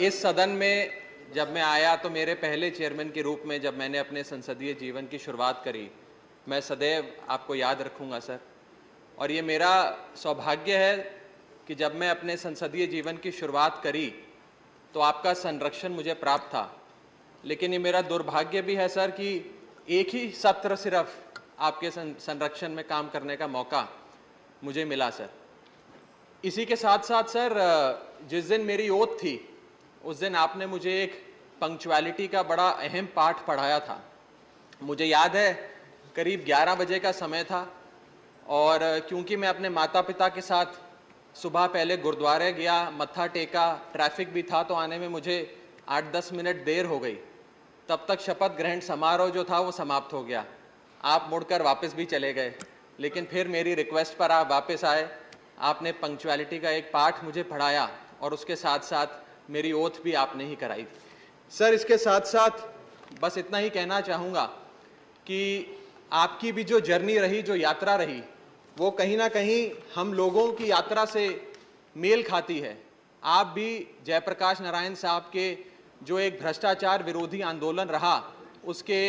इस सदन में जब मैं आया तो मेरे पहले चेयरमैन के रूप में जब मैंने अपने संसदीय जीवन की शुरुआत करी, मैं सदैव आपको याद रखूंगा सर। और ये मेरा सौभाग्य है कि जब मैं अपने संसदीय जीवन की शुरुआत करी तो आपका संरक्षण मुझे प्राप्त था, लेकिन ये मेरा दुर्भाग्य भी है सर कि एक ही सत्र सिर्फ आपके संरक्षण में काम करने का मौका मुझे मिला सर। इसी के साथ साथ सर, जिस दिन मेरी ओथ थी उस दिन आपने मुझे एक पंक्चुअलिटी का बड़ा अहम पाठ पढ़ाया था। मुझे याद है करीब 11 बजे का समय था और क्योंकि मैं अपने माता पिता के साथ सुबह पहले गुरुद्वारे गया, मत्था टेका, ट्रैफिक भी था तो आने में मुझे 8-10 मिनट देर हो गई। तब तक शपथ ग्रहण समारोह जो था वो समाप्त हो गया। आप मुड़कर वापस भी चले गए, लेकिन फिर मेरी रिक्वेस्ट पर आप वापस आए। आपने पंक्चुअलिटी का एक पाठ मुझे पढ़ाया और उसके साथ साथ मेरी ओथ भी आपने ही कराई थी सर। इसके साथ साथ बस इतना ही कहना चाहूँगा कि आपकी भी जो जर्नी रही, जो यात्रा रही, वो कहीं ना कहीं हम लोगों की यात्रा से मेल खाती है। आप भी जयप्रकाश नारायण साहब के जो एक भ्रष्टाचार विरोधी आंदोलन रहा उसके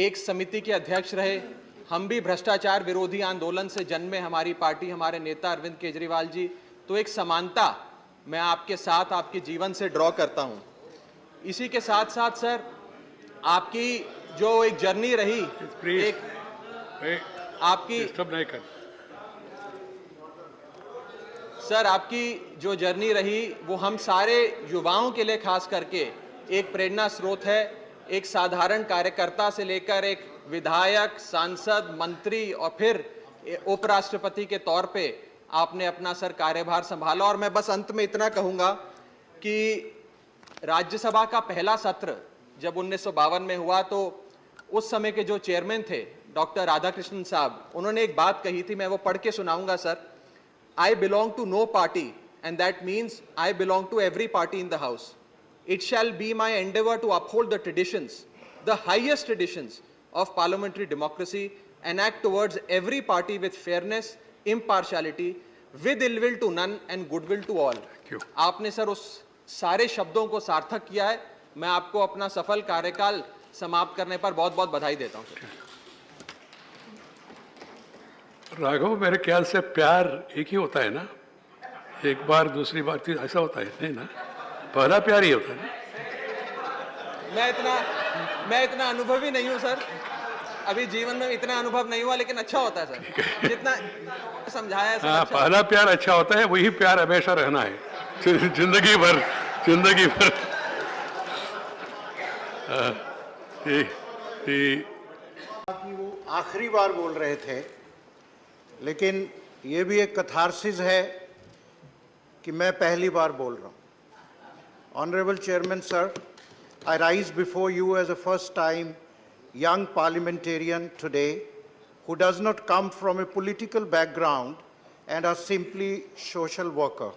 एक समिति के अध्यक्ष रहे। हम भी भ्रष्टाचार विरोधी आंदोलन से जन्मे हमारी पार्टी, हमारे नेता अरविंद केजरीवाल जी। तो एक समानता मैं आपके साथ आपके जीवन से ड्रॉ करता हूं। इसी के साथ साथ सर, आपकी जो एक जर्नी रही, एक आपकी नहीं कर सर, आपकी जो जर्नी रही वो हम सारे युवाओं के लिए खास करके एक प्रेरणा स्रोत है। एक साधारण कार्यकर्ता से लेकर एक विधायक, सांसद, मंत्री और फिर उपराष्ट्रपति के तौर पे आपने अपना सर कार्यभार संभाला। और मैं बस अंत में इतना कहूंगा कि राज्यसभा का पहला सत्र जब 1952 में हुआ तो उस समय के जो चेयरमैन थे डॉक्टर राधाकृष्णन साहब, उन्होंने एक बात कही थी, मैं वो पढ़ के सुनाऊंगा sir. I belong to no party, and that means I belong to every party in the house. It shall be my endeavor to uphold the traditions, the highest traditions of parliamentary democracy, and act towards every party with fairness, impartiality, with ill will to none and goodwill to all. आपने sir उस सारे शब्दों को सार्थक किया है। मैं आपको अपना सफल कार्यकाल समाप्त करने पर बहुत बहुत बधाई देता हूँ। राघव, मेरे ख्याल से प्यार एक ही होता है ना, एक बार दूसरी बार फिर ऐसा होता है नहीं ना, पहला प्यार ही होता है ना। मैं इतना अनुभवी नहीं हूँ सर, अभी जीवन में इतना अनुभव नहीं हुआ, लेकिन अच्छा होता है सर जितना समझाया है। हाँ, अच्छा पहला प्यार अच्छा होता है, वही प्यार हमेशा रहना है जिंदगी भर। वो आखिरी बार बोल रहे थे, लेकिन ये भी एक कथारसिस है कि मैं पहली बार बोल रहा हूँ। Honourable chairman sir, I rise before you as a first-time young parliamentarian today who does not come from a political background and are simply social worker.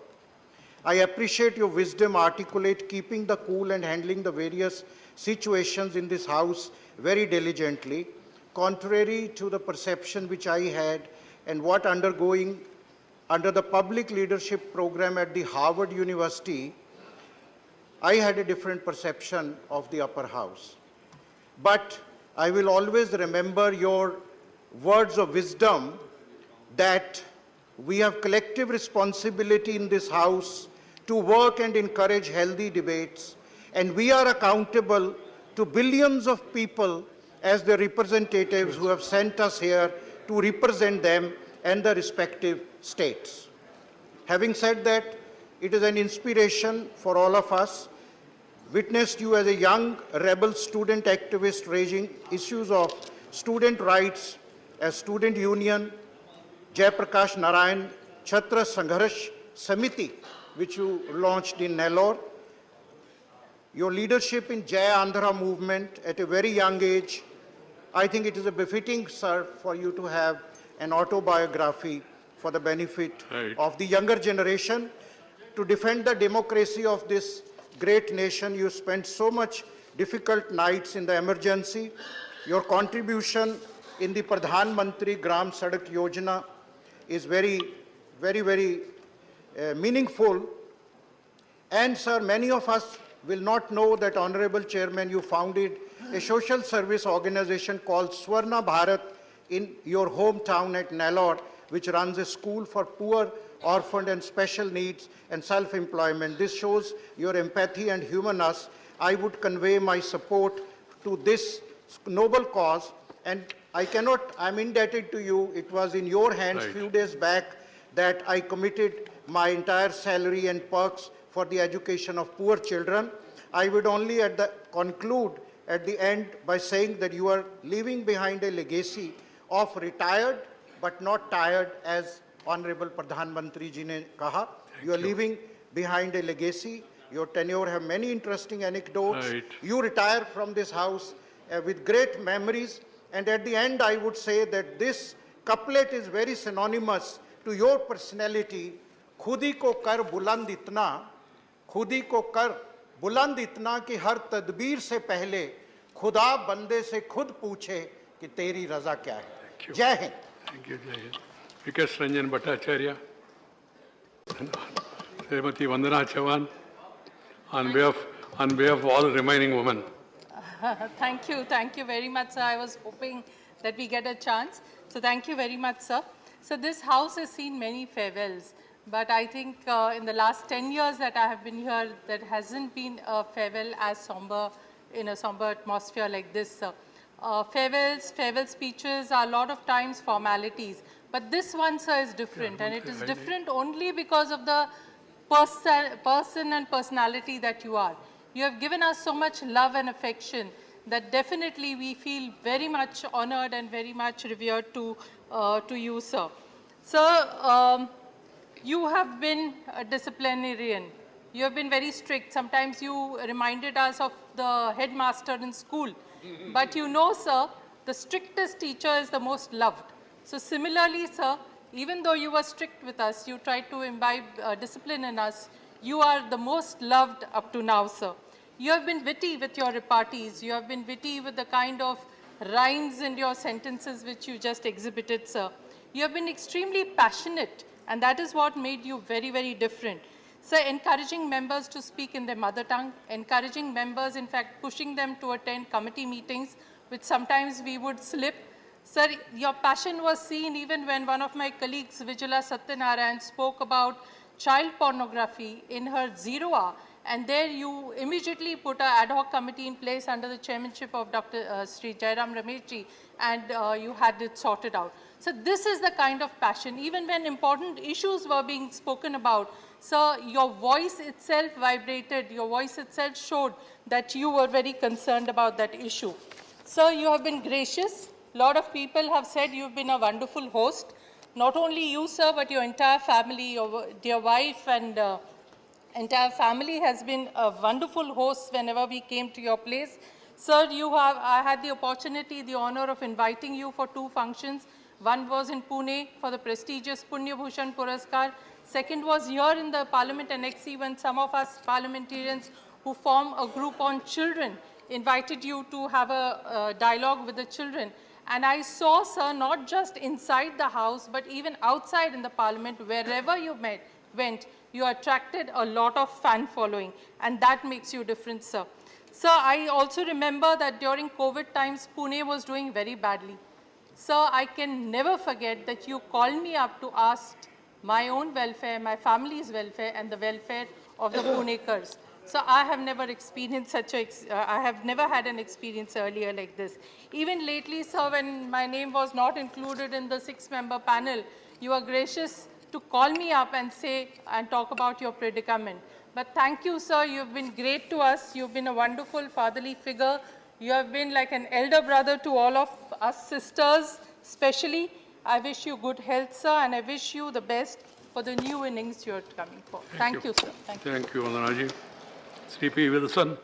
I appreciate your wisdom articulate keeping the cool and handling the various situations in this house very diligently, contrary to the perception which I had and what undergoing under the public leadership program at the Harvard University, I had a different perception of the upper house. But I will always remember your words of wisdom that we have collective responsibility in this house to work and encourage healthy debates, and we are accountable to billions of people as the representatives who have sent us here to represent them and the respective states. Having said that, it is an inspiration for all of us. Witnessed you as a young rebel student activist raising issues of student rights as Student Union, Jayaprakash Narayan Chhatra Sangharsh Samiti, which you launched in Nellore. Your leadership in Jai Andhra movement at a very young age, I think it is a befitting, sir, for you to have an autobiography for the benefit of the younger generation. To defend the democracy of this great nation, you spent so much difficult nights in the emergency. Your contribution in the Pradhan Mantri Gram Sadak Yojana is very meaningful. And sir, many of us will not know that, Honorable Chairman, you founded a social service organization called Swarna Bharat in your hometown at Nellore, which runs a school for poor, orphaned and special needs and self-employment. This shows your empathy and humanness. I would convey my support to this noble cause, and I'm indebted to you. It was in your hands Right. few days back that I committed my entire salary and perks for the education of poor children. I would only conclude at the end by saying that you are leaving behind a legacy of retired but not tired, as Honorable Pradhan Mantri ji ne kaha. You are leaving behind a legacy. Your tenure have many interesting anecdotes. Right. You retire from this house with great memories. And at the end, I would say that this couplet is very synonymous to your personality. खुदी को कर बुलंद इतना, खुदी को कर बुलंद इतना कि हर तदबीर से पहले खुदा बंदे से खुद पूछे कि तेरी रजा क्या है. you. जय Hind. Thank you, Jai Hind. Vikas Ranjan Bhattacharya, Srimati Vandana Chavan, on behalf of all remaining women. Thank you very much, sir. I was hoping that we get a chance. So thank you very much, sir. So this house has seen many farewells, but I think in the last 10 years that I have been here, there hasn't been a farewell as somber, in a somber atmosphere like this, sir. Farewell speeches are a lot of times formalities, but this one, sir, is different, and it is different only because of the person and personality that you are. You have given us so much love and affection that definitely we feel very much honored and very much revered to you, sir. Sir, you have been a disciplinarian. You have been very strict. Sometimes you reminded us of the headmaster in school. But you know, sir, the strictest teacher is the most loved. So similarly, sir, even though you were strict with us, you tried to imbibe discipline in us. You are the most loved up to now, sir. You have been witty with your repartees. You have been witty with the kind of rhymes in your sentences which you just exhibited, sir. You have been extremely passionate, and that is what made you very, very different. Sir, encouraging members to speak in their mother tongue, encouraging members, in fact, pushing them to attend committee meetings, which sometimes we would slip. Sir, your passion was seen even when one of my colleagues, Vijala Satyanarayan, spoke about child pornography in her 0 hour, and there you immediately put an ad hoc committee in place under the chairmanship of Dr. Sri Jairam Rameshji, and you had it sorted out. So this is the kind of passion. Even when important issues were being spoken about, sir, your voice itself vibrated, your voice itself showed that you were very concerned about that issue. Sir, you have been gracious. A lot of people have said you've been a wonderful host. Not only you, sir, but your entire family, your dear wife and entire family has been a wonderful host whenever we came to your place. Sir, I had the opportunity, the honor of inviting you for 2 functions. One was in Pune for the prestigious Punya Bhushan Puraskar. Second was here in the Parliament Annexi when some of us parliamentarians who form a group on children invited you to have a dialogue with the children. And I saw, sir, not just inside the house, but even outside in the Parliament, wherever you went, you attracted a lot of fan following, and that makes you different, sir. Sir, I also remember that during COVID times, Pune was doing very badly. Sir, I can never forget that you called me up to ask my own welfare, my family's welfare, and the welfare of the Punekars. So I have never experienced I have never had an experience earlier like this. Even lately, sir, when my name was not included in the 6-member panel, you were gracious to call me up and talk about your predicament. But thank you, sir. You've been great to us. You've been a wonderful fatherly figure. You have been like an elder brother to all of us sisters, especially. I wish you good health, sir, and I wish you the best for the new innings you're coming for. Thank you, sir. Thank you. Thank you, Vandanaji. Sri P. Wilson.